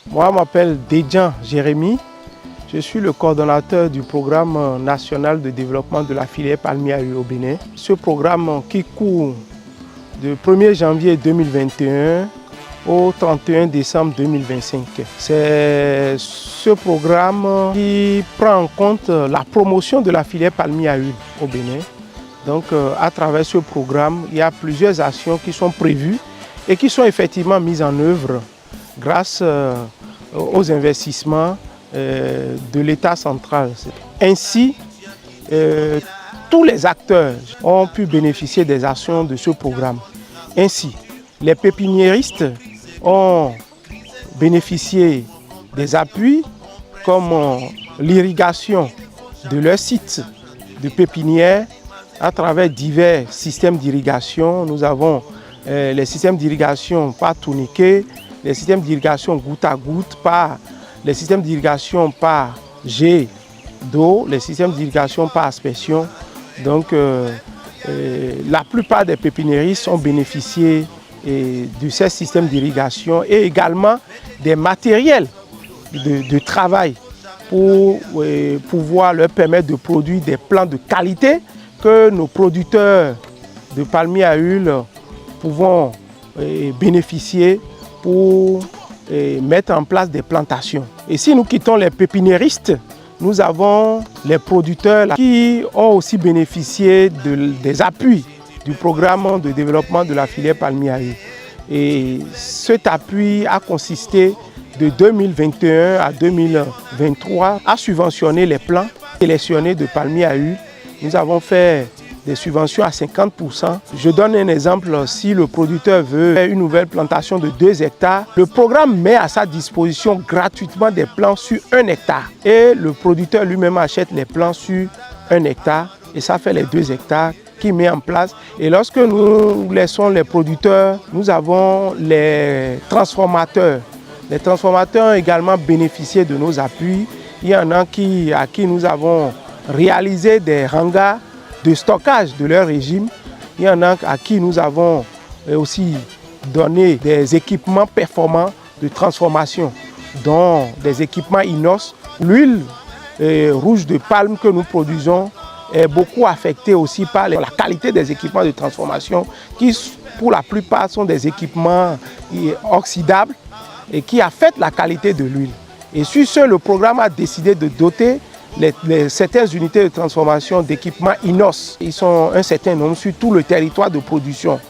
Moi, je m'appelle Dedjan Jérémy. Je suis le coordonnateur du programme national de développement de la filière palmier à huile au Bénin. Ce programme qui court du 1er janvier 2021 au 31 décembre 2025. C'est ce programme qui prend en compte la promotion de la filière palmier à huile au Bénin. Donc, à travers ce programme, il y a plusieurs actions qui sont prévues et qui sont effectivement mises en œuvre grâce aux investissements de l'État central. Ainsi, tous les acteurs ont pu bénéficier des actions de ce programme. Ainsi, les pépiniéristes ont bénéficié des appuis comme l'irrigation de leur site de pépinière à travers divers systèmes d'irrigation. Nous avons les systèmes d'irrigation par tourniquet, les systèmes d'irrigation goutte à goutte, les systèmes d'irrigation par jet d'eau, les systèmes d'irrigation par aspersion. Donc, la plupart des pépiniéristes ont bénéficié de ces systèmes d'irrigation et également des matériels de travail pour pouvoir leur permettre de produire des plants de qualité que nos producteurs de palmiers à huile pouvons bénéficier pour mettre en place des plantations. Et si nous quittons les pépiniéristes, nous avons les producteurs qui ont aussi bénéficié des appuis du programme de développement de la filière palmier à huile. Et cet appui a consisté de 2021 à 2023 à subventionner les plants sélectionnés de palmier à huile. Nous avons fait des subventions à 50%. Je donne un exemple, si le producteur veut faire une nouvelle plantation de 2 hectares, le programme met à sa disposition gratuitement des plants sur 1 hectare. Et le producteur lui-même achète les plants sur 1 hectare et ça fait les 2 hectares qu'il met en place. Et lorsque nous laissons les producteurs, nous avons les transformateurs. Les transformateurs ont également bénéficié de nos appuis. Il y en a à qui nous avons réalisé des hangars de stockage de leur régime. Il y en a à qui nous avons aussi donné des équipements performants de transformation, dont des équipements inox. L'huile rouge de palme que nous produisons est beaucoup affectée aussi par la qualité des équipements de transformation qui, pour la plupart, sont des équipements oxydables et qui affectent la qualité de l'huile. Et sur ce, le programme a décidé de doter certaines unités de transformation d'équipements inox. Ils sont un certain nombre sur tout le territoire de production.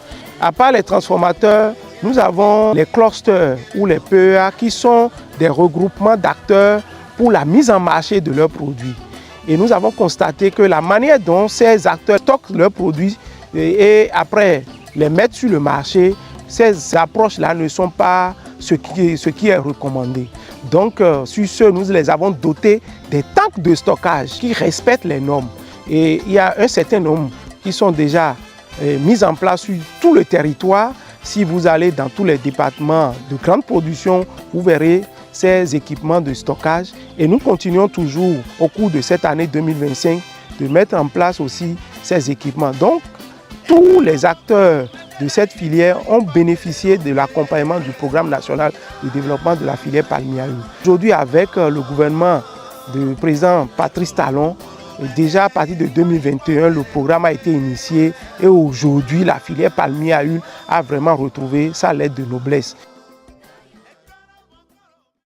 À part les transformateurs, nous avons les clusters ou les PEA qui sont des regroupements d'acteurs pour la mise en marché de leurs produits. Et nous avons constaté que la manière dont ces acteurs stockent leurs produits et après les mettre sur le marché, ces approches-là ne sont pas ce qui est recommandé. Donc, sur ce, nous les avons dotés des tanks de stockage qui respectent les normes. Et il y a un certain nombre qui sont déjà mis en place sur tout le territoire. Si vous allez dans tous les départements de grande production, vous verrez ces équipements de stockage. Et nous continuons toujours au cours de cette année 2025 de mettre en place aussi ces équipements. Donc, tous les acteurs de cette filière ont bénéficié de l'accompagnement du programme national de développement de la filière palmier à huile. Aujourd'hui, avec le gouvernement du président Patrice Talon, déjà à partir de 2021, le programme a été initié et aujourd'hui, la filière palmier à huile a vraiment retrouvé sa lettre de noblesse.